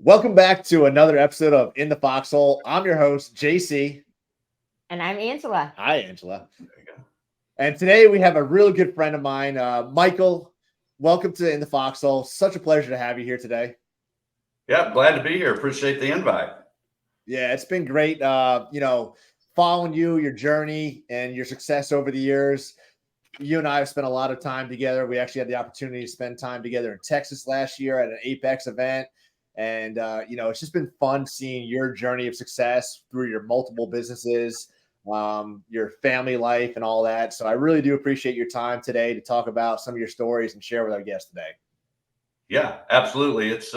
Welcome back to another episode of In the Foxhole. I'm your host, JC. And I'm Angela. Hi, Angela. There you go. And today we have a really good friend of mine, Michael. Welcome to In the Foxhole. Such a pleasure to have you here today. Yeah, glad to be here. Appreciate the invite. Yeah, it's been great, following you, your journey, and your success over the years. You and I have spent a lot of time together. We actually had the opportunity to spend time together in Texas last year at an Apex event. And, it's just been fun seeing your journey of success through your multiple businesses, your family life and all that. So I really do appreciate your time today to talk about some of your stories and share with our guests today. Yeah, absolutely. It's,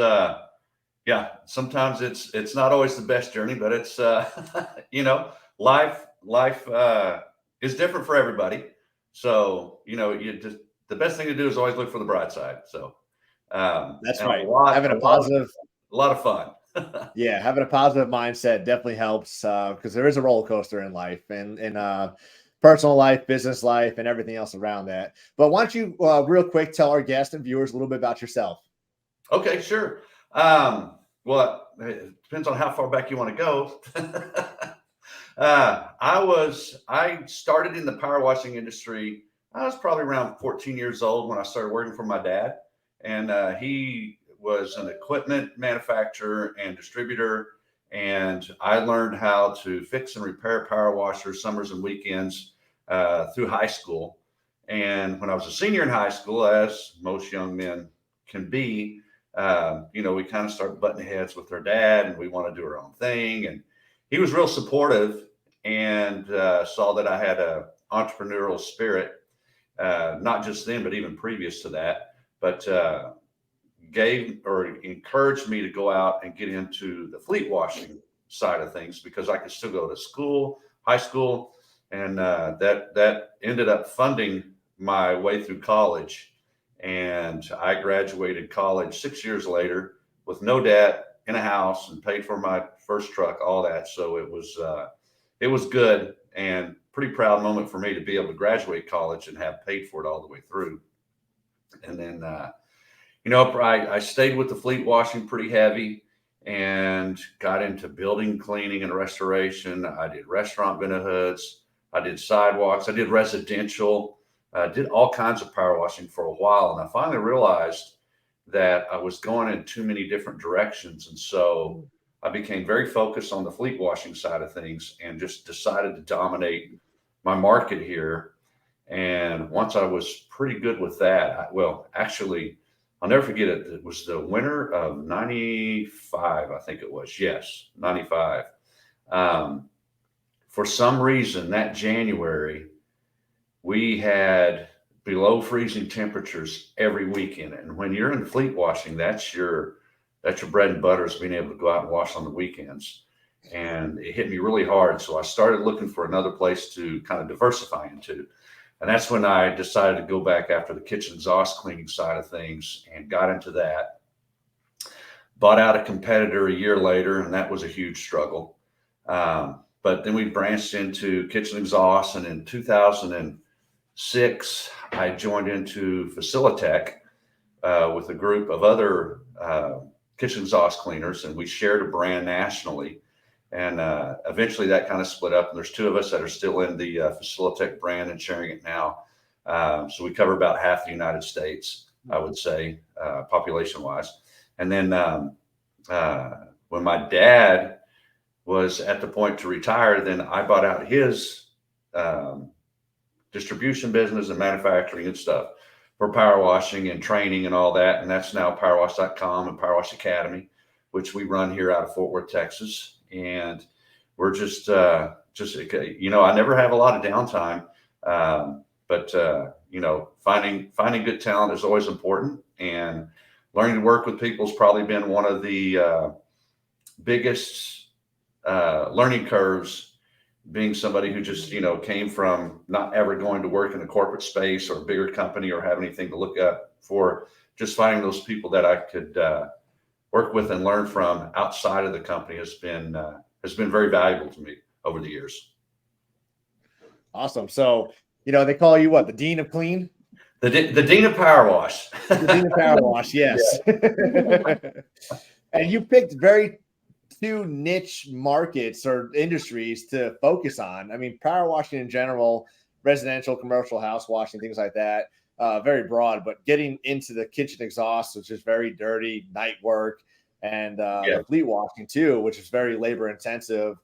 sometimes it's not always the best journey, but it's, life is different for everybody. So, the best thing to do is always look for the bright side. So, that's right. Having a lot of fun. Yeah, having a positive mindset definitely helps because there is a roller coaster in life and personal life, business life, and everything else around that. But why don't you real quick tell our guests and viewers a little bit about yourself? Okay, sure. Well, it depends on how far back you want to go. I started in the power washing industry. I was probably around 14 years old when I started working for my dad, and he was an equipment manufacturer and distributor. And I learned how to fix and repair power washers summers and weekends through high school. And when I was a senior in high school, as most young men can be, we kind of started butting heads with our dad, and we want to do our own thing. And he was real supportive and saw that I had a entrepreneurial spirit, not just then, but even previous to that. But gave or encouraged me to go out and get into the fleet washing side of things because I could still go to school, high school, and that ended up funding my way through college. And I graduated college 6 years later with no debt, in a house, and paid for my first truck, all that. So it was good and pretty proud moment for me to be able to graduate college and have paid for it all the way through. And then I stayed with the fleet washing pretty heavy and got into building cleaning and restoration. I did restaurant vent hoods. I did sidewalks. I did residential. I did all kinds of power washing for a while. And I finally realized that I was going in too many different directions. And so I became very focused on the fleet washing side of things and just decided to dominate my market here. And once I was pretty good with that, actually, I'll never forget it. It was the winter of 95, I think it was. Yes, 95. For some reason, that January, we had below freezing temperatures every weekend. And when you're in fleet washing, that's your bread and butter is being able to go out and wash on the weekends. And it hit me really hard. So I started looking for another place to kind of diversify into. And that's when I decided to go back after the kitchen exhaust cleaning side of things and got into that. Bought out a competitor a year later, and that was a huge struggle. But then we branched into kitchen exhaust, and in 2006, I joined into Facilitech with a group of other kitchen exhaust cleaners, and we shared a brand nationally. And eventually that kind of split up. And there's two of us that are still in the Facilitech brand and sharing it now. So we cover about half the United States, I would say, population wise. And then when my dad was at the point to retire, then I bought out his distribution business and manufacturing and stuff for power washing and training and all that. And that's now powerwash.com and Power Wash Academy, which we run here out of Fort Worth, Texas. And we're just I never have a lot of downtime, but finding good talent is always important, and learning to work with people has probably been one of the biggest learning curves, being somebody who just, came from not ever going to work in a corporate space or a bigger company or have anything to look up for, just finding those people that I could work with and learn from outside of the company has been very valuable to me over the years. Awesome. So, they call you what? The Dean of Clean? The Dean of Power Wash. The Dean of Power Wash, yes. And you picked very two niche markets or industries to focus on. I mean, power washing in general, residential, commercial, house washing, things like that, very broad. But getting into the kitchen exhaust, which is very dirty, night work, and Yeah. the fleet washing too, which is very labor intensive.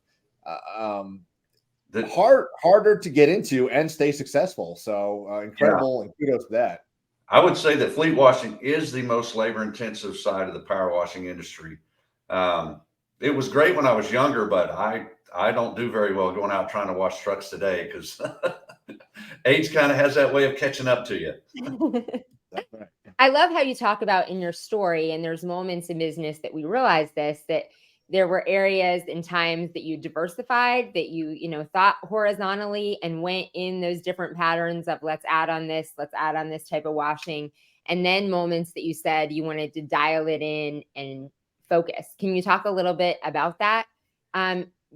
The, Harder to get into and stay successful. So incredible, and kudos to that. I would say that fleet washing is the most labor intensive side of the power washing industry. It was great when I was younger, but I don't do very well going out trying to wash trucks today because age kind of has that way of catching up to you. I love how you talk about in your story, and there's moments in business that we realize this, that there were areas and times that you diversified, that you thought horizontally and went in those different patterns of let's add on this type of washing. And then moments that you said you wanted to dial it in and focus. Can you talk a little bit about that?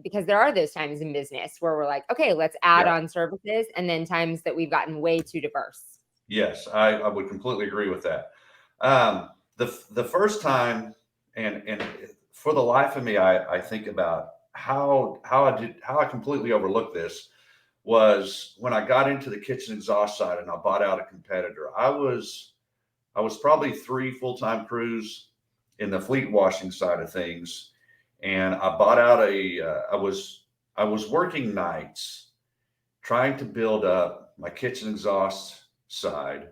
Because there are those times in business where we're like, okay, let's add on services, and then times that we've gotten way too diverse. Yes, I would completely agree with that. The first time, and for the life of me, I think about how I completely overlooked this was when I got into the kitchen exhaust side and I bought out a competitor. I was probably 3 full-time crews in the fleet washing side of things, and I bought out I was working nights trying to build up my kitchen exhaust side,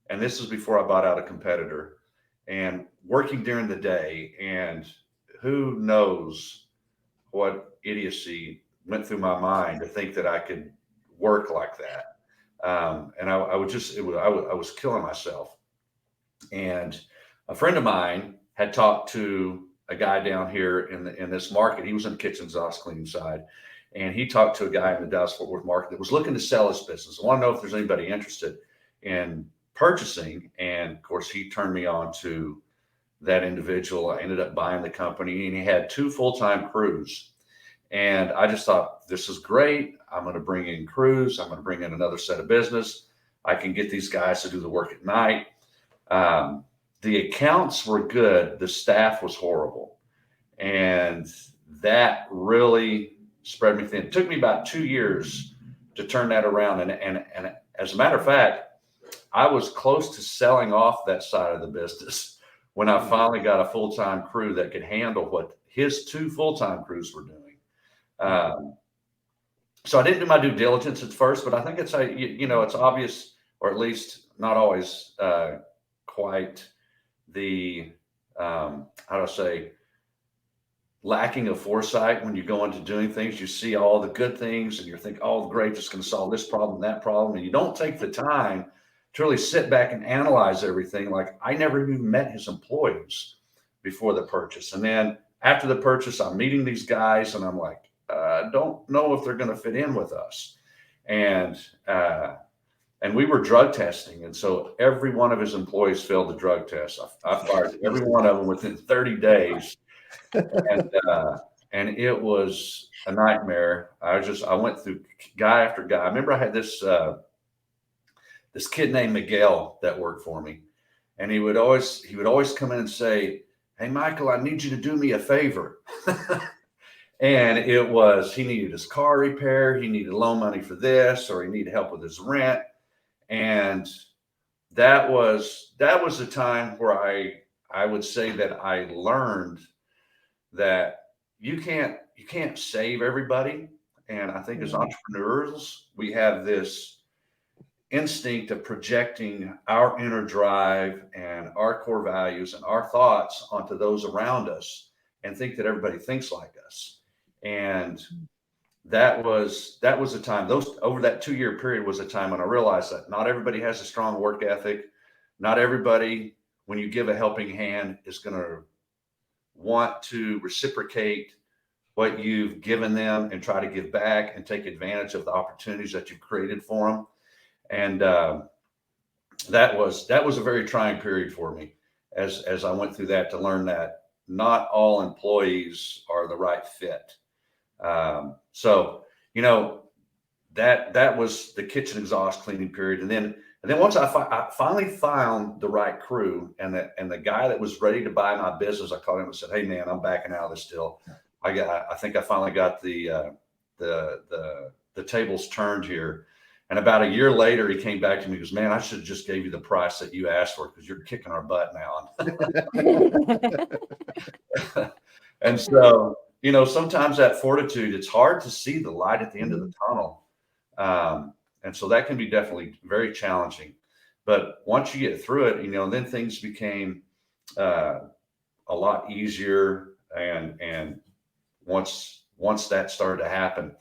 and this is before I bought out a competitor, and working during the day, and who knows what idiocy went through my mind to think that I could work like that. And I was killing myself. And a friend of mine had talked to a guy down here in this market. He was in the kitchen exhaust cleaning side, and he talked to a guy in the Dallas-Fort Worth market that was looking to sell his business. I want to know if there's anybody interested in purchasing. And of course, he turned me on to that individual. I ended up buying the company, and he had 2 full-time crews. And I just thought, this is great. I'm going to bring in crews. I'm going to bring in another set of business. I can get these guys to do the work at night. The accounts were good. The staff was horrible. And that really spread me thin. It took me about 2 years to turn that around. And as a matter of fact, I was close to selling off that side of the business when I finally got a full-time crew that could handle what his 2 full-time crews were doing. So I didn't do my due diligence at first, but I think it's it's obvious, or at least not always quite the lacking of foresight when you go into doing things. You see all the good things and you think, oh, great, this is going to solve this problem, that problem, and you don't take the time to really sit back and analyze everything. Like, I never even met his employees before the purchase, and then after the purchase, I'm meeting these guys, and I'm like, don't know if they're going to fit in with us. And we were drug testing. And so every one of his employees failed the drug test. I fired every one of them within 30 days. And it was a nightmare. I went through guy after guy. I remember I had this kid named Miguel that worked for me. And he would always come in and say, "Hey, Michael, I need you to do me a favor." And he needed his car repaired. He needed loan money for this, or he needed help with his rent. And that was the time where I would say that I learned that you can't save everybody. And I think as entrepreneurs, we have this instinct of projecting our inner drive and our core values and our thoughts onto those around us and think that everybody thinks like us. And that was a time, over that 2-year period was a time when I realized that not everybody has a strong work ethic. Not everybody, when you give a helping hand, is going to want to reciprocate what you've given them and try to give back and take advantage of the opportunities that you've created for them. And that was a very trying period for me as I went through that, to learn that not all employees are the right fit. So that was the kitchen exhaust cleaning period. And then And then once I finally found the right crew, and the guy that was ready to buy my business, I called him and said, "Hey man, I'm backing out of this deal. I think I finally got the tables turned here." And about a year later, he came back to me and goes, "Man, I should have just gave you the price that you asked for, because you're kicking our butt now." And so, sometimes that fortitude, it's hard to see the light at the end of the tunnel. And so that can be definitely very challenging. But once you get through it, then things became a lot easier. And once that started to happen,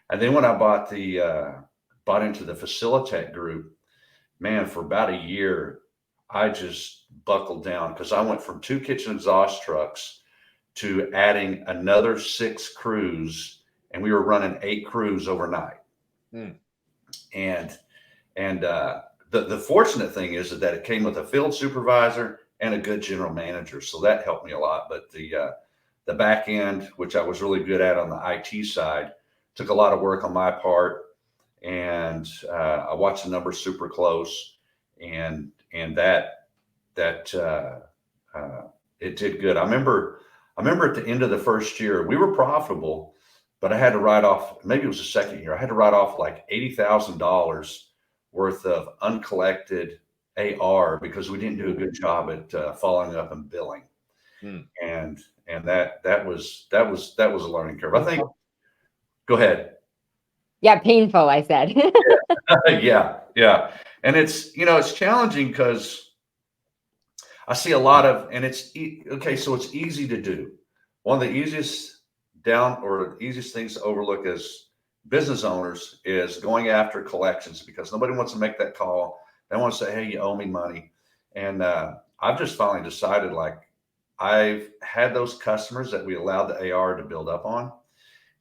and then when I bought into the Facilitech group, man, for about a year, I just buckled down, because I went from 2 kitchen exhaust trucks to adding another 6 crews, and we were running 8 crews overnight. And the fortunate thing is that it came with a field supervisor and a good general manager, so that helped me a lot. But the back end, which I was really good at on the IT side, took a lot of work on my part, and I watched the numbers super close, and that it did good. I remember at the end of the first year, we were profitable, but I had to write off, maybe it was the second year, I had to write off like $80,000 worth of uncollected AR, because we didn't do a good job at following up and billing. And that was a learning curve, I think. Go ahead. Yeah, painful, I said. Yeah. And it's challenging, because I see a lot of, and okay, so it's easy to do. One of the easiest things to overlook as business owners is going after collections, because nobody wants to make that call. They want to say, "Hey, you owe me money." And I've just finally decided, like, I've had those customers that we allowed the AR to build up on,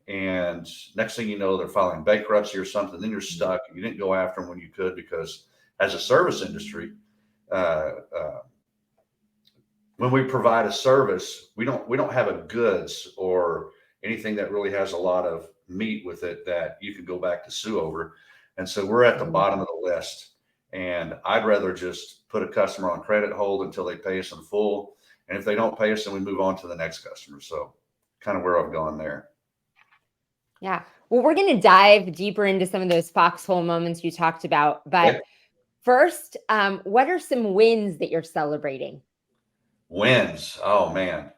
and next thing you know, they're filing bankruptcy or something. Then you're stuck. You didn't go after them when you could, because as a service industry, when we provide a service, we don't have a goods or anything that really has a lot of meat with it that you can go back to sue over. And so we're at the bottom of the list, and I'd rather just put a customer on credit hold until they pay us in full. And if they don't pay us, then we move on to the next customer. So kind of where I've gone there. Yeah. Well, we're going to dive deeper into some of those foxhole moments you talked about. But first, what are some wins that you're celebrating? Wins. Oh man.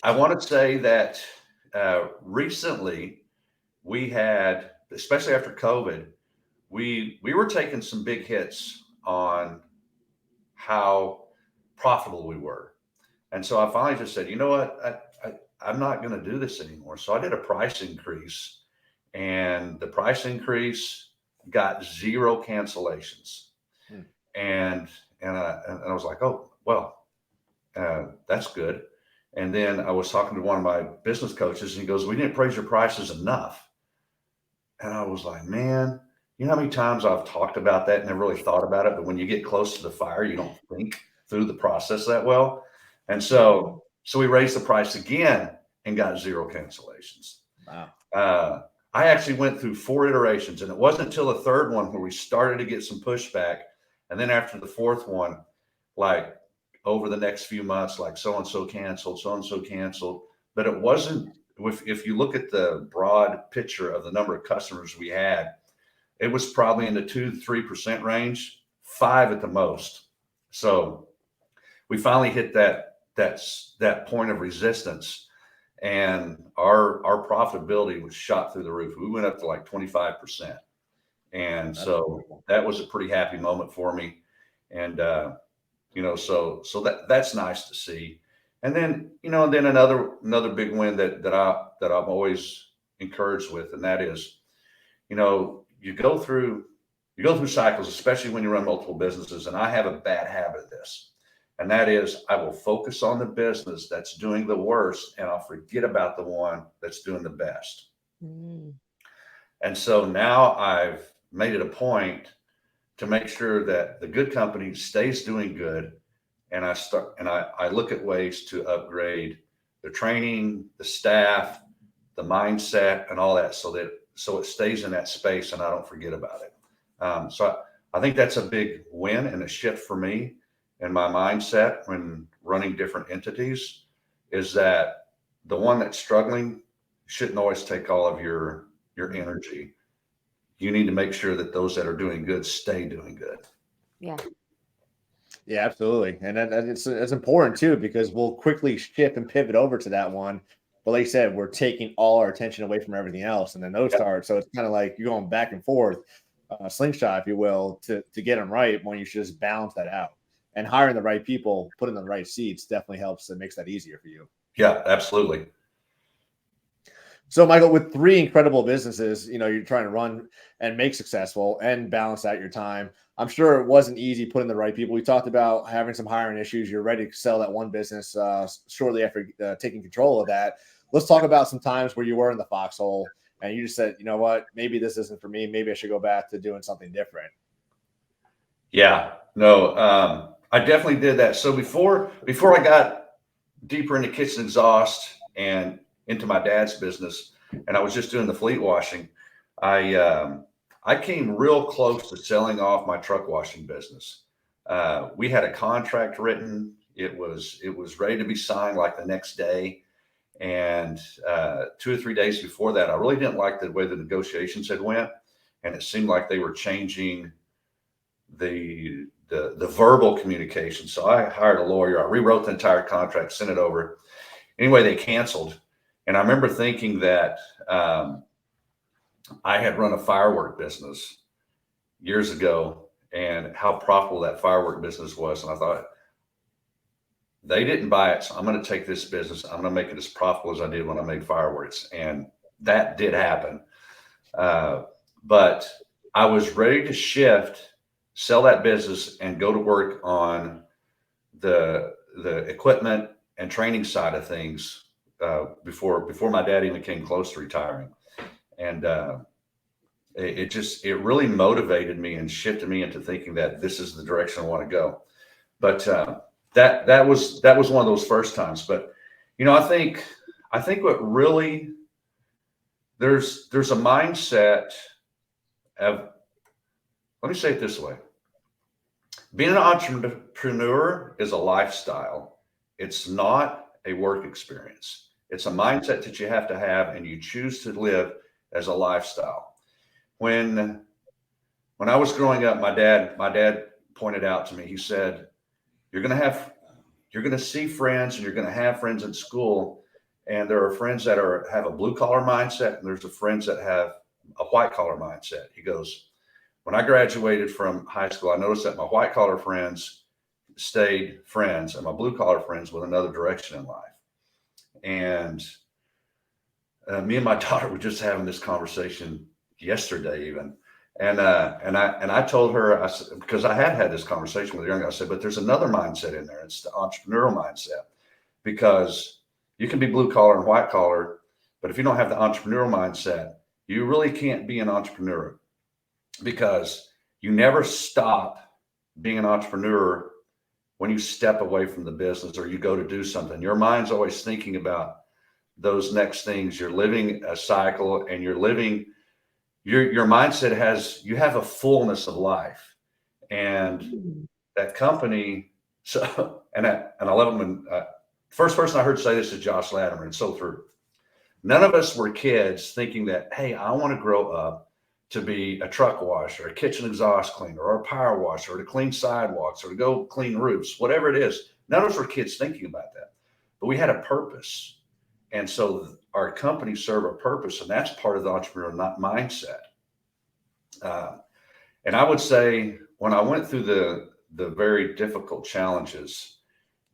I want to say that recently we had, especially after COVID, we were taking some big hits on how profitable we were. And so I finally just said, you know what, I'm not going to do this anymore. So I did a price increase, and the price increase got 0 cancellations. And I was like, oh, well, that's good. And then I was talking to one of my business coaches, and he goes, "We didn't raise your prices enough." And I was like, man, you know how many times I've talked about that and never really thought about it, but when you get close to the fire, you don't think through the process that well. And so we raised the price again and got 0 cancellations. Wow. I actually went through 4 iterations, and it wasn't until the 3rd one where we started to get some pushback. And then after the 4th one, like over the next few months, like so-and-so canceled. But it wasn't, if you look at the broad picture of the number of customers we had, it was probably in the 2-3% range, 5 at the most. So we finally hit that point of resistance, and our profitability was shot through the roof. We went up to like 25%. And so that was a pretty happy moment for me. And, so that's nice to see. And then, then another big win that I'm always encouraged with, and that is, you go through cycles, especially when you run multiple businesses. And I have a bad habit of this, and that is I will focus on the business that's doing the worst, and I'll forget about the one that's doing the best. And so now I've made it a point to make sure that the good company stays doing good. And I look at ways to upgrade the training, the staff, the mindset, and all that, so it stays in that space and I don't forget about it. So I think that's a big win and a shift for me in my mindset when running different entities, is that the one that's struggling shouldn't always take all of your energy. You need to make sure that those that are doing good stay doing good. Yeah. Yeah, absolutely. And it's important too, because we'll quickly shift and pivot over to that one. But like you said, we're taking all our attention away from everything else. And then those Yep. start. So it's kind of like you're going back and forth, slingshot, if you will, to get them right, when you should just balance that out. And hiring the right people, putting them in the right seats definitely helps and makes that easier for you. Yeah, absolutely. So, Michael, with three incredible businesses, you're trying to run and make successful and balance out your time. I'm sure it wasn't easy putting the right people. We talked about having some hiring issues. You're ready to sell that one business shortly after taking control of that. Let's talk about some times where you were in the foxhole and you just said, you know what, maybe this isn't for me. Maybe I should go back to doing something different. Yeah, no, I definitely did that. So before I got deeper into kitchen exhaust and into my dad's business, and I was just doing the fleet washing, I came real close to selling off my truck washing business. We had a contract written. It was ready to be signed like the next day. And 2 or 3 days before that, I really didn't like the way the negotiations had went. And it seemed like they were changing the verbal communication. So I hired a lawyer. I rewrote the entire contract, sent it over. Anyway, they canceled. And I remember thinking that I had run a firework business years ago and how profitable that firework business was. And I thought, they didn't buy it, so I'm going to take this business. I'm going to make it as profitable as I did when I made fireworks. And that did happen. But I was ready to shift, sell that business, and go to work on the equipment and training side of things before my dad even came close to retiring. And it really motivated me and shifted me into thinking that this is the direction I want to go. But that was one of those first times. But I think what really, there's a mindset of, let me say it this way. Being an entrepreneur is a lifestyle. It's not a work experience. It's a mindset that you have to have, and you choose to live as a lifestyle. When I was growing up, my dad pointed out to me, he said, you're going to see friends, and you're going to have friends in school. And there are friends that have a blue collar mindset, and there's the friends that have a white collar mindset. He goes, when I graduated from high school, I noticed that my white collar friends stayed friends and my blue collar friends went another direction in life. And me and my daughter were just having this conversation yesterday even. And I told her, I said, because I had this conversation with her, I said, but there's another mindset in there. It's the entrepreneurial mindset, because you can be blue collar and white collar, but if you don't have the entrepreneurial mindset, you really can't be an entrepreneur, because you never stop being an entrepreneur when you step away from the business or you go to do something. Your mind's always thinking about those next things. You're living a cycle, and you're living, your mindset you have a fullness of life. And that company, so, and I love it when, first person I heard say this is Josh Latimer, and so true. None of us were kids thinking that, hey, I want to grow up to be a truck washer, a kitchen exhaust cleaner, or a power washer, or to clean sidewalks, or to go clean roofs, whatever it is. None of us were kids thinking about that, but we had a purpose. And so our company served a purpose, and that's part of the entrepreneurial mindset. And I would say when I went through the very difficult challenges,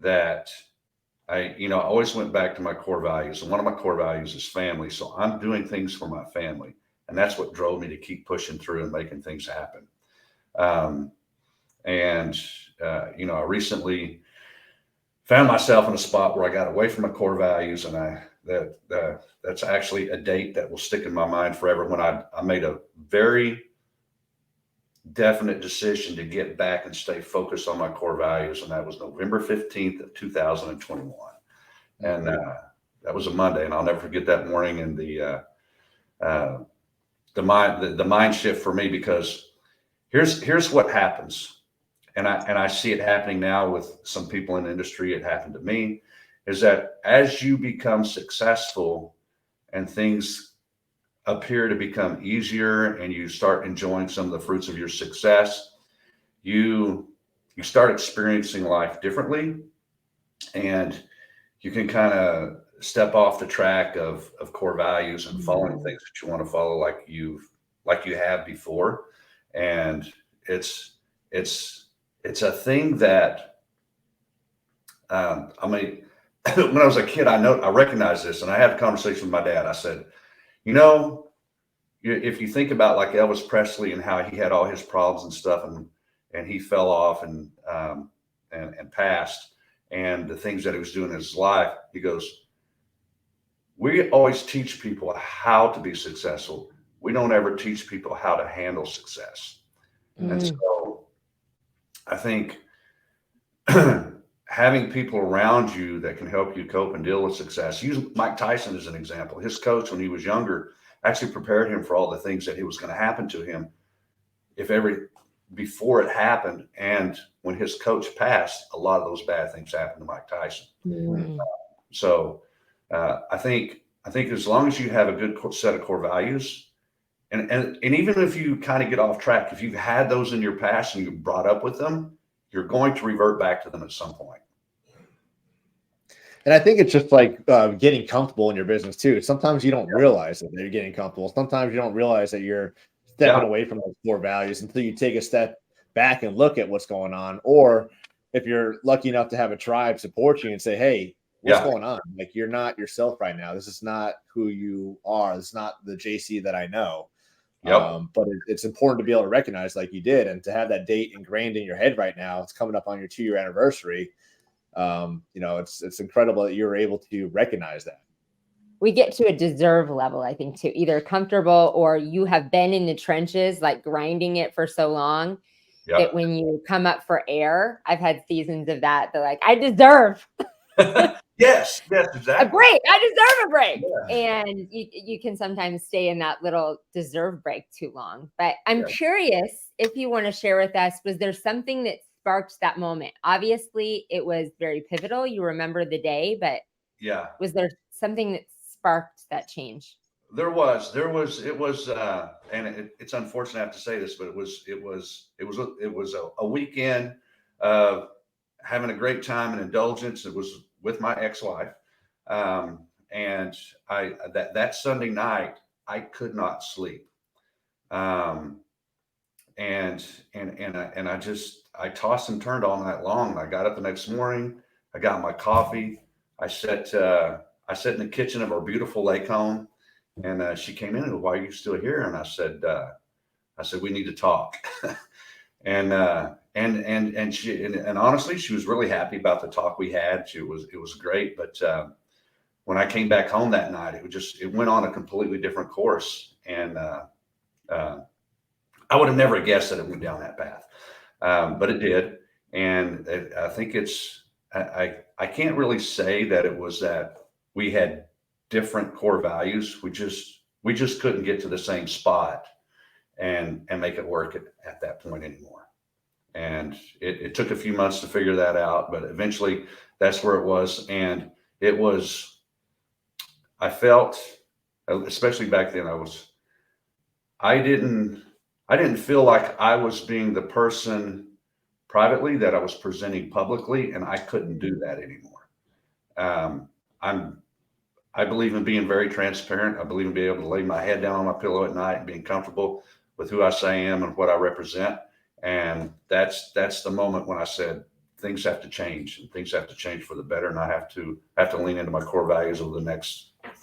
that I always went back to my core values. And one of my core values is family. So I'm doing things for my family. And that's what drove me to keep pushing through and making things happen. I recently found myself in a spot where I got away from my core values, and that's actually a date that will stick in my mind forever, when I made a very definite decision to get back and stay focused on my core values. And that was November 15th of 2021. And that was a Monday, and I'll never forget that morning. And the mind shift for me, because here's what happens. And I see it happening now with some people in the industry. It happened to me, is that as you become successful and things appear to become easier and you start enjoying some of the fruits of your success, you start experiencing life differently, and you can kind of step off the track of core values and following things that you want to follow like you have before. And it's a thing that I mean, when I was a kid, I recognized this, and I had a conversation with my dad. I said, if you think about like Elvis Presley and how he had all his problems and stuff, and he fell off and passed, and the things that he was doing in his life, he goes, we always teach people how to be successful. We don't ever teach people how to handle success. And so I think having people around you that can help you cope and deal with success. Use Mike Tyson as an example. His coach, when he was younger, actually prepared him for all the things that it was going to happen to him before it happened. And when his coach passed, a lot of those bad things happened to Mike Tyson. So I think as long as you have a good set of core values, and even if you kind of get off track, if you've had those in your past and you brought up with them, you're going to revert back to them at some point. And I think it's just like getting comfortable in your business too. Sometimes you don't realize that you're getting comfortable. Sometimes you don't realize that you're stepping away from those core values until you take a step back and look at what's going on. Or if you're lucky enough to have a tribe support you and say, hey, what's going on? Like, you're not yourself right now. This is not who you are. This is not the JC that I know. But it's important to be able to recognize, like you did, and to have that date ingrained in your head right now. It's coming up on your 2-year anniversary. It's incredible that you're able to recognize that. We get to a deserve level, I think, too, either comfortable or you have been in the trenches, like grinding it for so long that when you come up for air, I've had seasons of that. They're like, I deserve. Yes, exactly. A break. I deserve a break. Yeah. And you can sometimes stay in that little deserve break too long. But I'm curious if you want to share with us, was there something that sparked that moment? Obviously, it was very pivotal. You remember the day, but was there something that sparked that change? It was, and it's unfortunate I have to say this, but it was a weekend of having a great time and indulgence. It was with my ex-wife. And that Sunday night, I could not sleep. And I tossed and turned all night long. I got up the next morning, I got my coffee. I sat in the kitchen of our beautiful lake home, and she came in and, why are you still here? And I said, we need to talk. And honestly, she was really happy about the talk we had. It was great. But when I came back home that night, it went on a completely different course. And I would have never guessed that it went down that path. But it did. And I think I can't really say that it was that we had different core values. We just couldn't get to the same spot and make it work at that point anymore. And it took a few months to figure that out, but eventually that's where it was. And I felt, especially back then, I didn't feel like I was being the person privately that I was presenting publicly, and I couldn't do that anymore. I believe in being very transparent. I believe in being able to lay my head down on my pillow at night and being comfortable with who I say I am and what I represent. And that's the moment when I said things have to change, and things have to change for the better. And I have to lean into my core values for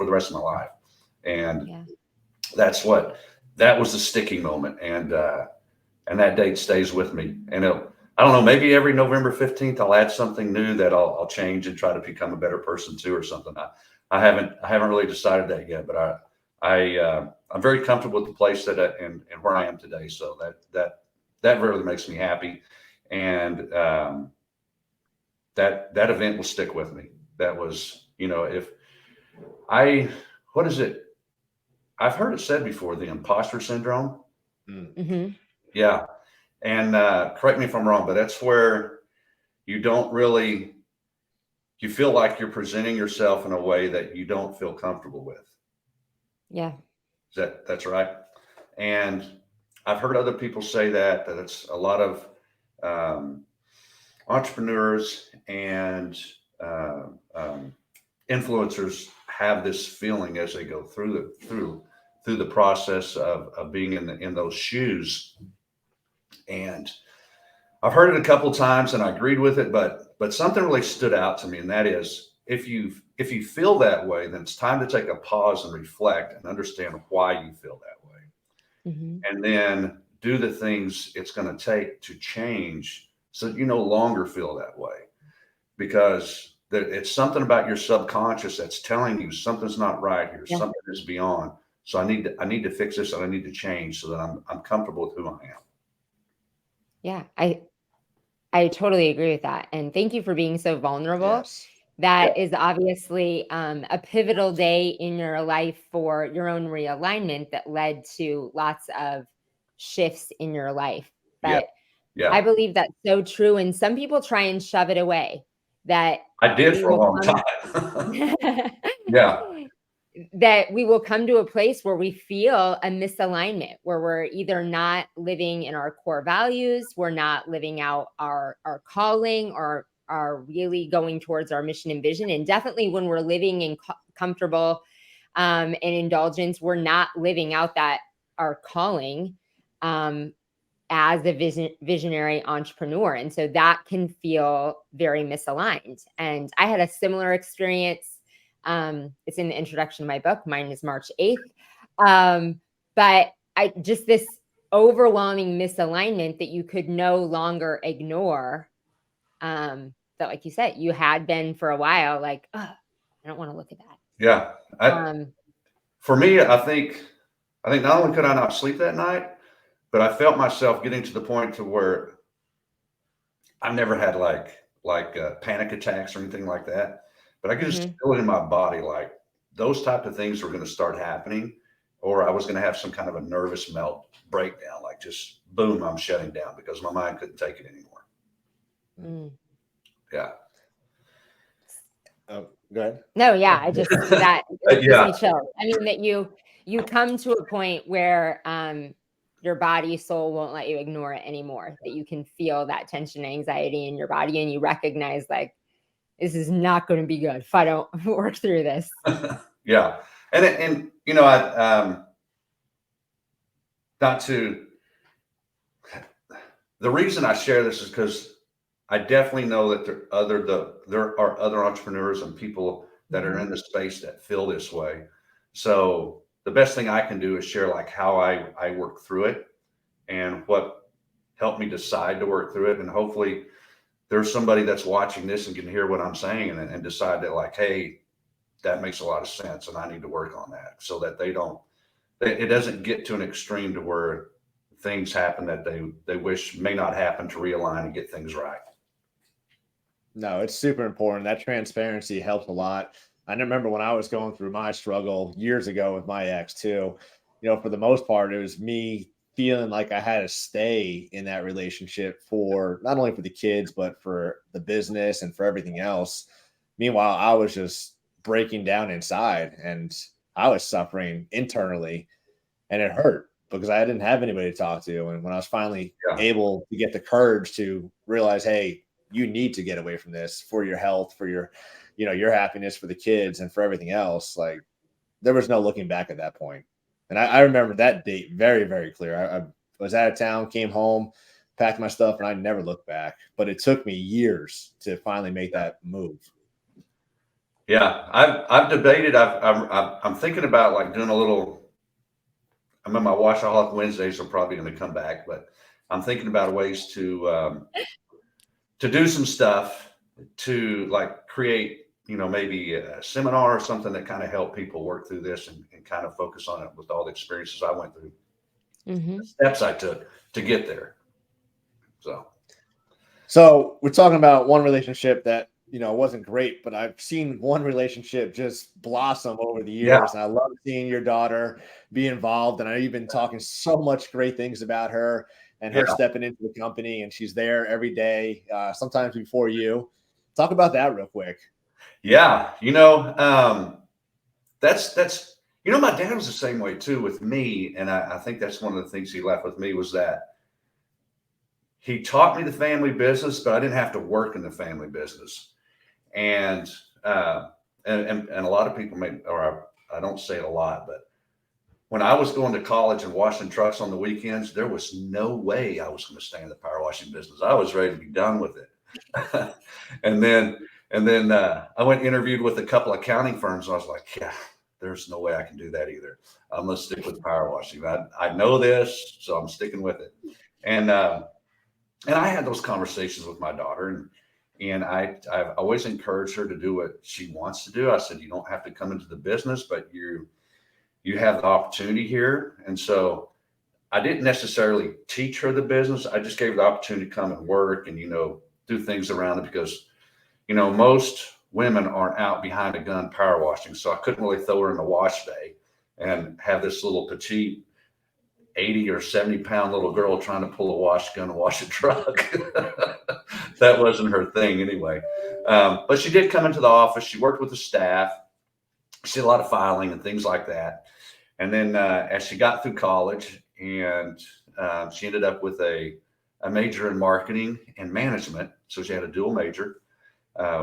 the rest of my life. And that was the sticking moment. And that date stays with me. And I don't know, maybe every November 15th, I'll add something new that I'll change and try to become a better person too, or something. I haven't really decided that yet, but I'm very comfortable with the place and where I am today. So that really makes me happy. And that event will stick with me. That was, what is it? I've heard it said before, the imposter syndrome. Mm-hmm. Yeah. And correct me if I'm wrong, but that's where you don't really, you feel like you're presenting yourself in a way that you don't feel comfortable with. Yeah. That's right. And I've heard other people say that it's a lot of um, entrepreneurs and uh, um, influencers have this feeling as they go through the process of being in those shoes. And I've heard it a couple times and I agreed with it, but something really stood out to me, and that is if you feel that way, then it's time to take a pause and reflect and understand why you feel that way, Mm-hmm. and then do the things it's going to take to change so that you no longer feel that way, because it's something about your subconscious that's telling you something's not right here, Yeah. something is beyond. So I need to fix this and I need to change so that I'm comfortable with who I am. Yeah. I totally agree with that. And thank you for being so vulnerable. Yes. That is obviously a pivotal day in your life for your own realignment that led to lots of shifts in your life. Yeah. But Yeah. I believe that's so true. And some people try and shove it away, that I did we for a will long time. Yeah. that we will come to a place where we feel a misalignment, where we're either not living in our core values, we're not living out our calling, or are really going towards our mission and vision. And definitely when we're living in comfortable and indulgence, we're not living out that our calling as a visionary entrepreneur. And so that can feel very misaligned. And I had a similar experience. It's in the introduction to my book. Mine is March 8th. But I just this overwhelming misalignment that you could no longer ignore. That, like you said, you had been for a while, like, oh, I don't want to look at that. Yeah. For me, I think not only could I not sleep that night, but I felt myself getting to the point to where I've never had like panic attacks or anything like that, but I could just feel it in my body, like those type of things were going to start happening, or I was going to have some kind of a nervous melt breakdown, like just boom, I'm shutting down because my mind couldn't take it anymore. Yeah. Oh, go ahead. No, yeah, I just that it gives Yeah. me chills. I mean, that you come to a point where your body, soul won't let you ignore it anymore. That you can feel that tension, anxiety in your body, and you recognize, like, this is not going to be good if I don't work through this. Yeah. And you know, not to, the reason I share this is because I definitely know that there are other entrepreneurs and people that are in the space that feel this way. So the best thing I can do is share like how I work through it and what helped me decide to work through it. And hopefully there's somebody that's watching this and can hear what I'm saying and decide that, like, hey, that makes a lot of sense and I need to work on that, so that it doesn't get to an extreme to where things happen that they wish may not happen, to realign and get things right. No, it's super important. That transparency helps a lot. I remember when I was going through my struggle years ago with my ex too. For the most part, it was me feeling like I had to stay in that relationship for not only for the kids, but for the business and for everything else. Meanwhile, I was just breaking down inside and I was suffering internally, and it hurt because I didn't have anybody to talk to. And when I was finally Yeah. able to get the courage to realize, hey, you need to get away from this for your health, for your happiness, for the kids, and for everything else. Like, there was no looking back at that point. And I remember that date very, very clear. I was out of town, came home, packed my stuff, and I never looked back. But it took me years to finally make that move. Yeah, I've debated. I'm thinking about like doing a little. I mean, my Washaholic Wednesdays are probably going to come back, but I'm thinking about ways to do some stuff to like create, maybe a seminar or something that kind of help people work through this and kind of focus on it with all the experiences I went through, the steps I took to get there. So we're talking about one relationship that wasn't great, but I've seen one relationship just blossom over the Yeah. years, and I love seeing your daughter be involved. And I know you've been talking so much great things about her. and her stepping into the company, and she's there every day, sometimes before you. Talk about that real quick. Yeah. That's, my dad was the same way too with me. And I think that's one of the things he left with me was that he taught me the family business, but I didn't have to work in the family business. And a lot of people I don't say it a lot, but when I was going to college and washing trucks on the weekends, there was no way I was going to stay in the power washing business. I was ready to be done with it. and then I went and interviewed with a couple of accounting firms. And I was like, yeah, there's no way I can do that either. I'm going to stick with power washing. I know this, so I'm sticking with it. And I had those conversations with my daughter, and I've always encouraged her to do what she wants to do. I said, you don't have to come into the business, but you have the opportunity here. And so I didn't necessarily teach her the business. I just gave her the opportunity to come and work and, do things around it because, most women aren't out behind a gun power washing. So I couldn't really throw her in the wash bay and have this little petite 80 or 70 pound little girl trying to pull a wash gun and wash a truck. That wasn't her thing anyway. But she did come into the office. She worked with the staff. She did a lot of filing and things like that. And then as she got through college and she ended up with a major in marketing and management. So she had a dual major,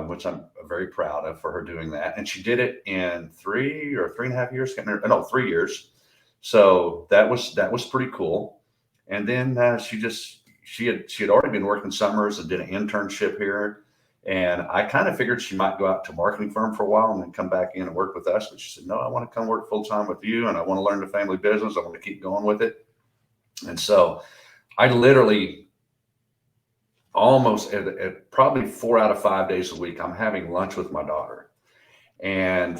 which I'm very proud of for her doing that. And she did it in 3 or 3.5 years. No, 3 years. So that was pretty cool. And then she had already been working summers and did an internship here. And I kind of figured she might go out to a marketing firm for a while and then come back in and work with us. But she said, no, I want to come work full time with you. And I want to learn the family business. I want to keep going with it. And so I literally almost at probably 4 out of 5 days a week, I'm having lunch with my daughter. And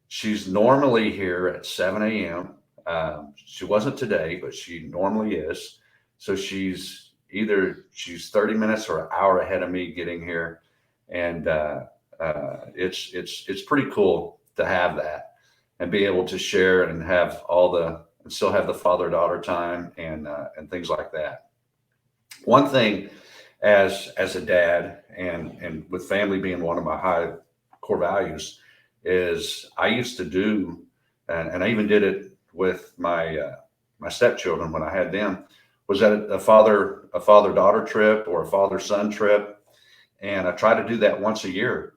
she's normally here at 7 a.m. She wasn't today, but she normally is. So she's 30 minutes or an hour ahead of me getting here. And it's pretty cool to have that and be able to share and have and still have the father-daughter time and things like that. One thing as a dad and with family being one of my high core values is I used to do, and I even did it with my stepchildren when I had them, was at a father-daughter trip or a father-son trip. And I try to do that once a year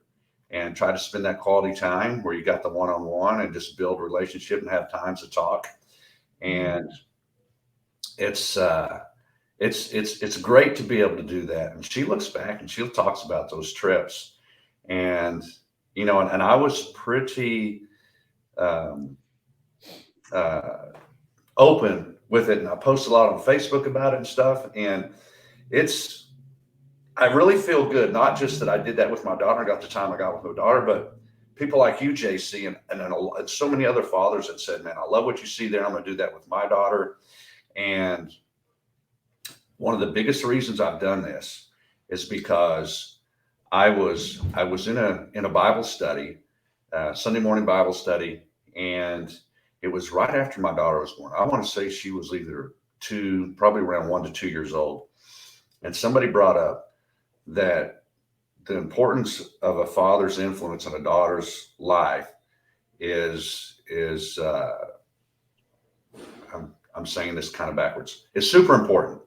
and try to spend that quality time where you got the one-on-one and just build relationship and have times to talk. And it's great to be able to do that. And she looks back and she talks about those trips and, and I was pretty open with it. And I post a lot on Facebook about it and stuff. And I really feel good. Not just that I did that with my daughter, I got the time I got with my daughter, but people like you, JC, and so many other fathers that said, man, I love what you see there. I'm going to do that with my daughter. And one of the biggest reasons I've done this is because I was in a Bible study, Sunday morning Bible study, and it was right after my daughter was born. I want to say she was either probably around 1 to 2 years old. And somebody brought up that the importance of a father's influence on a daughter's life is I'm saying this kind of backwards. It's super important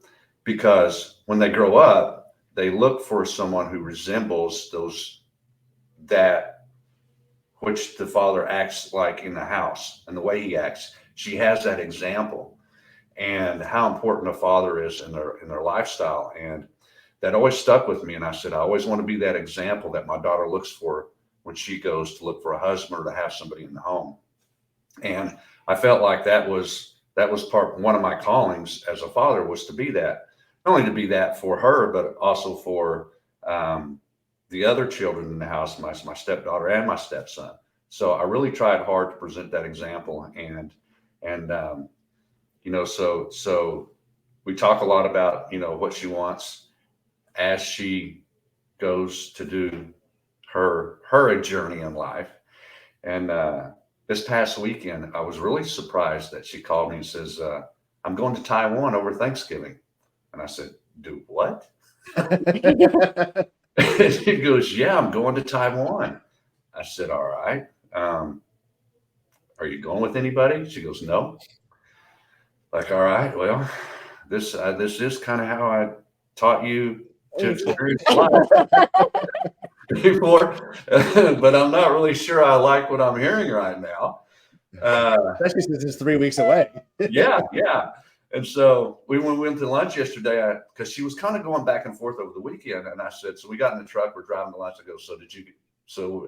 because when they grow up, they look for someone who resembles that which the father acts like in the house and the way he acts. She has that example and how important a father is in their lifestyle. And that always stuck with me. And I said, I always want to be that example that my daughter looks for when she goes to look for a husband or to have somebody in the home. And I felt like that was one of my callings as a father, was to be that, not only to be that for her, but also for the other children in the house, my stepdaughter and my stepson. So I really tried hard to present that example. And so we talk a lot about, what she wants as she goes to do her journey in life. And this past weekend, I was really surprised that she called me and says, I'm going to Taiwan over Thanksgiving. And I said, do what? And she goes, yeah, I'm going to Taiwan. I said, all right. Are you going with anybody? She goes, no. Like, all right, well, this is kind of how I taught you to experience life before, but I'm not really sure I like what I'm hearing right now. Especially since it's 3 weeks away. Yeah. And so we went to lunch yesterday because she was kind of going back and forth over the weekend. And I said, so we got in the truck, we're driving to lunch. I go, so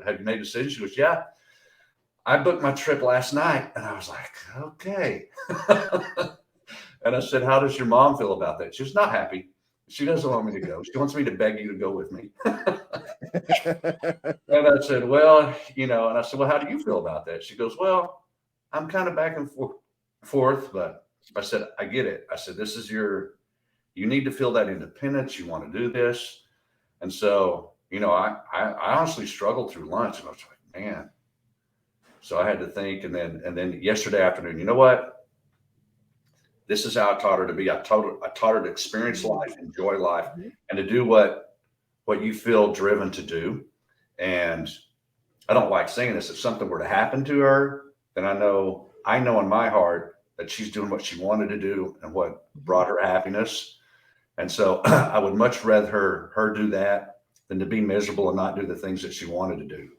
have you made a decision? She goes, yeah, I booked my trip last night. And I was like, okay. And I said, how does your mom feel about that? She's not happy. She doesn't want me to go. She wants me to beg you to go with me. And I said, well, and I said, well, how do you feel about that? She goes, well, I'm kind of back and forth, but I said, I get it. I said, this is you need to feel that independence. You want to do this. And so, I honestly struggled through lunch, and I was like, man. So I had to think. And then yesterday afternoon, you know what? This is how I taught her to be. I taught her to experience life, enjoy life, and to do what you feel driven to do. And I don't like saying this. If something were to happen to her, then I know in my heart that she's doing what she wanted to do and what brought her happiness. And so I would much rather her do that than to be miserable and not do the things that she wanted to do.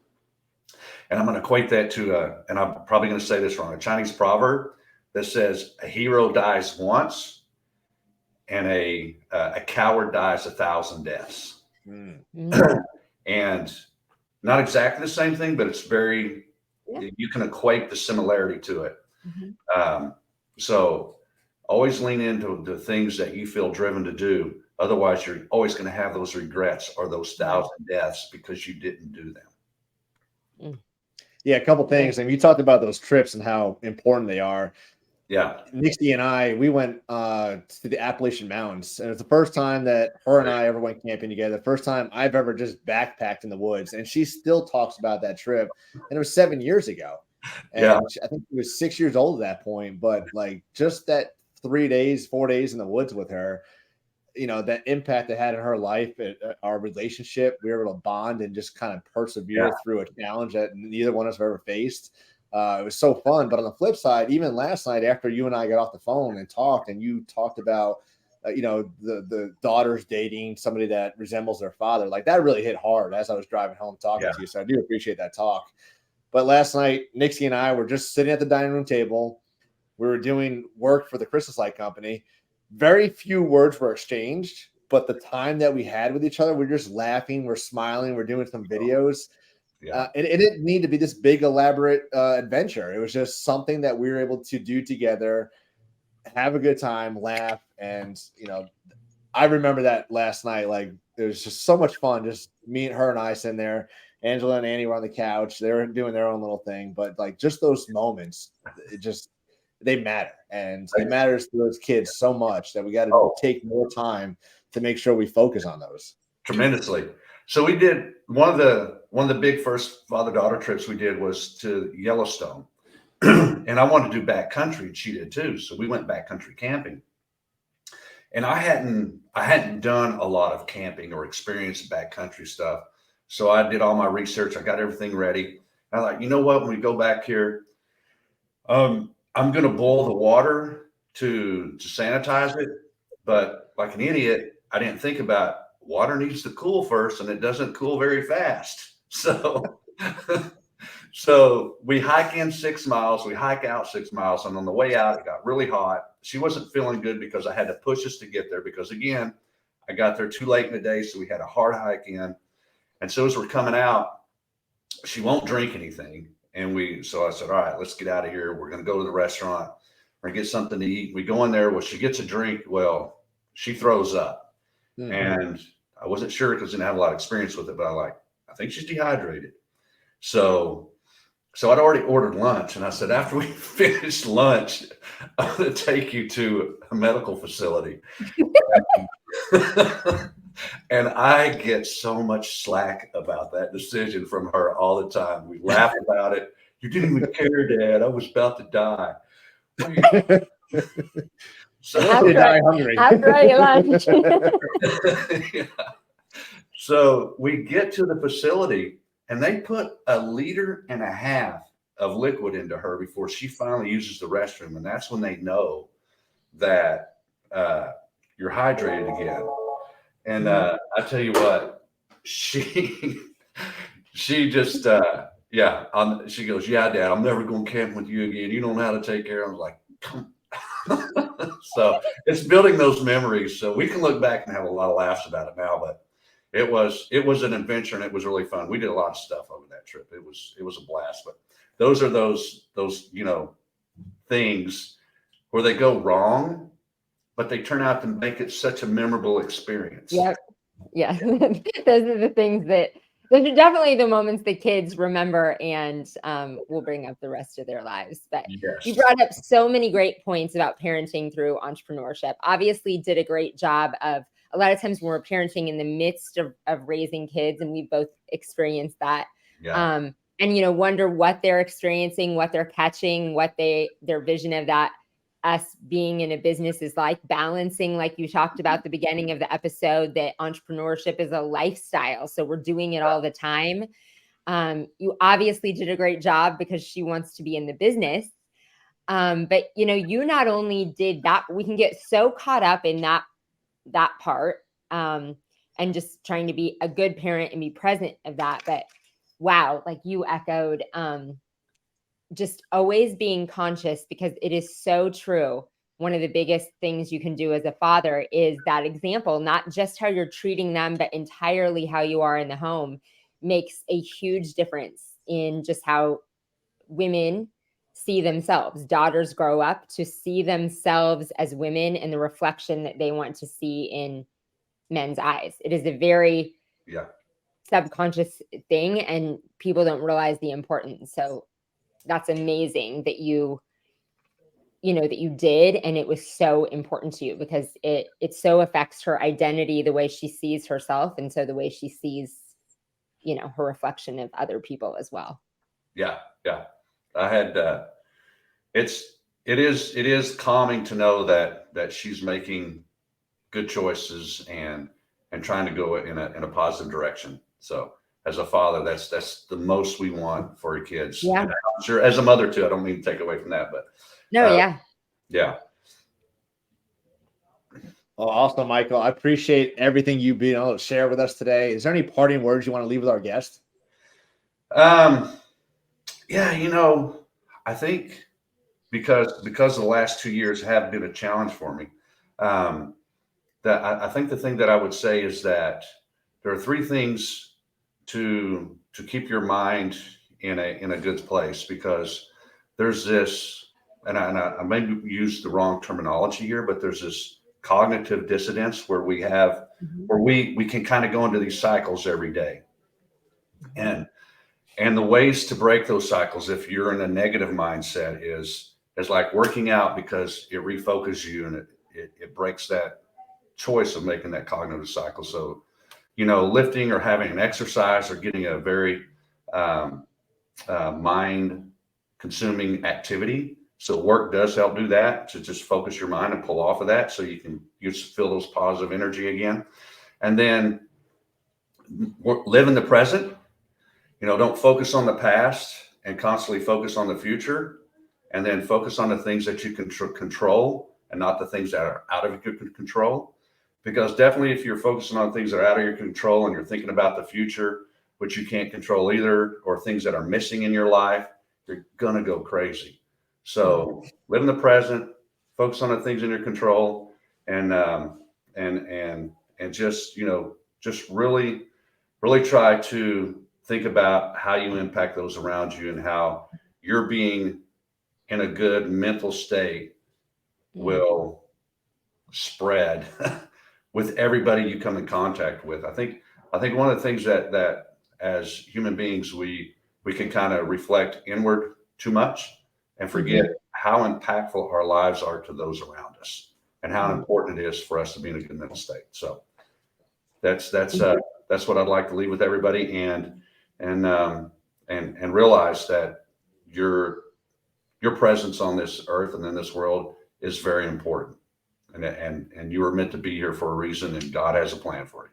And I'm going to equate that to and I'm probably going to say this wrong, a Chinese proverb that says a hero dies once and a coward dies 1,000 deaths. And not exactly the same thing, but it's very, you can equate the similarity to it. So always lean into the things that you feel driven to do. Otherwise, you're always going to have those regrets or those 1,000 deaths because you didn't do them. Yeah, a couple things. And you talked about those trips and how important they are. Yeah. Nixie and I, we went to the Appalachian Mountains, and it was the first time that her and I ever went camping together. The first time I've ever just backpacked in the woods, and she still talks about that trip. And it was 7 years ago, and I think she was 6 years old at that point. But like just that 4 days in the woods with her, that impact it had in her life, our relationship. We were able to bond and just kind of persevere through a challenge that neither one of us have ever faced. It was so fun. But on the flip side, even last night after you and I got off the phone and talked, and you talked about, the daughters dating somebody that resembles their father, like that really hit hard as I was driving home talking to you. So I do appreciate that talk. But last night, Nixie and I were just sitting at the dining room table. We were doing work for the Christmas light company. Very few words were exchanged, but the time that we had with each other, we're just laughing, we're smiling, we're doing some videos. It didn't need to be this big, elaborate adventure. It was just something that we were able to do together, have a good time, laugh. And, I remember that last night. Like, it was just so much fun. Just me and her and I sitting there. Angela and Annie were on the couch. They were doing their own little thing. But, like, just those moments, they matter. And it matters to those kids so much that we got to take more time to make sure we focus on those. Tremendously. So we did one of the big first father-daughter trips we did was to Yellowstone. And I wanted to do backcountry, and she did too. So we went backcountry camping. And I hadn't done a lot of camping or experienced backcountry stuff. So I did all my research. I got everything ready. And I'm like, you know what? When we go back here, I'm going to boil the water to sanitize it. But like an idiot, I didn't think about water needs to cool first, and it doesn't cool very fast. So, so we hike in 6 miles, we hike out 6 miles. And on the way out, it got really hot. She wasn't feeling good because I had to push us to get there because, again, I got there too late in the day. So we had a hard hike in. And so as we're coming out, she won't drink anything. And so I said, all right, let's get out of here. We're going to go to the restaurant. We're going to get something to eat. We go in there. Well, she gets a drink. Well, she throws up. Mm-hmm. And I wasn't sure because I didn't have a lot of experience with it, but I think she's dehydrated. So I'd already ordered lunch. And I said, after we finish lunch, I'm going to take you to a medical facility. And I get so much slack about that decision from her all the time. We laugh about it. You didn't even care, Dad. I was about to die. So, You die hungry. After I lunch. yeah. So we get to the facility and they put 1.5 liters of liquid into her before she finally uses the restroom. And that's when they know that you're hydrated again. And I tell you what, she just she goes, yeah, Dad, I'm never going to camp with you again. You don't know how to take care. I was like, come. So it's building those memories. So we can look back and have a lot of laughs about it now, but it was an adventure and it was really fun. We did a lot of stuff over that trip. It was a blast. But those are those things where they go wrong, but they turn out to make it such a memorable experience. Yep. Yeah. Those are the things those are definitely the moments that kids remember and will bring up the rest of their lives. But Yes. You brought up so many great points about parenting through entrepreneurship. Obviously did a great job of a lot of times when we're parenting in the midst of raising kids, and we both experienced that. Yeah. And wonder what they're experiencing, what they're catching, what their vision of that us being in a business is like, balancing, like you talked about at the beginning of the episode, that entrepreneurship is a lifestyle. So we're doing it all the time. You obviously did a great job because she wants to be in the business. But you not only did that, we can get so caught up in that part, and just trying to be a good parent and be present of that. But wow, like you echoed, just always being conscious, because it is so true. One of the biggest things you can do as a father is that example, not just how you're treating them, but entirely how you are in the home makes a huge difference in just how women see themselves. Daughters grow up to see themselves as women and the reflection that they want to see in men's eyes. It is a very subconscious thing, and people don't realize the importance. So that's amazing that you did, and it was so important to you, because it so affects her identity, the way she sees herself, and so the way she sees her reflection of other people as well. Yeah I had it is calming to know that she's making good choices and trying to go in a positive direction. So as a father, that's the most we want for your kids. Yeah. And I'm sure as a mother too, I don't mean to take away from that, but no, yeah. Well, also, Michael, I appreciate everything you've been able to share with us today. Is there any parting words you want to leave with our guest? I think because the last 2 years have been a challenge for me, that I think the thing that I would say is that there are 3 things to keep your mind in a good place, because there's this, and I maybe use the wrong terminology here, but there's this cognitive dissonance where we can kind of go into these cycles every day. And the ways to break those cycles, if you're in a negative mindset, is like working out, because it refocuses you and it breaks that choice of making that cognitive cycle. So, lifting or having an exercise or getting a very mind consuming activity. So work does help do that, to just focus your mind and pull off of that, so you just feel those positive energy again. And then live in the present. Don't focus on the past and constantly focus on the future, and then focus on the things that you can control and not the things that are out of your control. Because definitely if you're focusing on things that are out of your control and you're thinking about the future, which you can't control either, or things that are missing in your life, you're going to go crazy. So live in the present, focus on the things in your control, and just, just really, really try to think about how you impact those around you, and how you're being in a good mental state will spread with everybody you come in contact with. I think one of the things that as human beings, we can kind of reflect inward too much and forget how impactful our lives are to those around us, and how important it is for us to be in a good mental state. So that's what I'd like to leave with everybody, and realize that your presence on this earth and in this world is very important. and you were meant to be here for a reason, and God has a plan for you.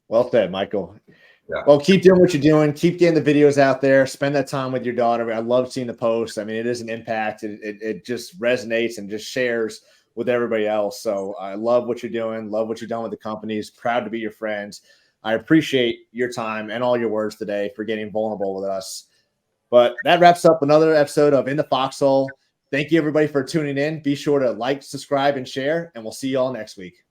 Well said, Michael. Yeah. Well, keep doing what you're doing. Keep getting the videos out there. Spend that time with your daughter. I love seeing the posts. I mean, it is an impact. It just resonates and just shares with everybody else. So I love what you're doing. Love what you've done with the companies. Proud to be your friends. I appreciate your time and all your words today for getting vulnerable with us. But that wraps up another episode of In the Foxhole. Thank you, everybody, for tuning in. Be sure to like, subscribe, and share, and we'll see you all next week.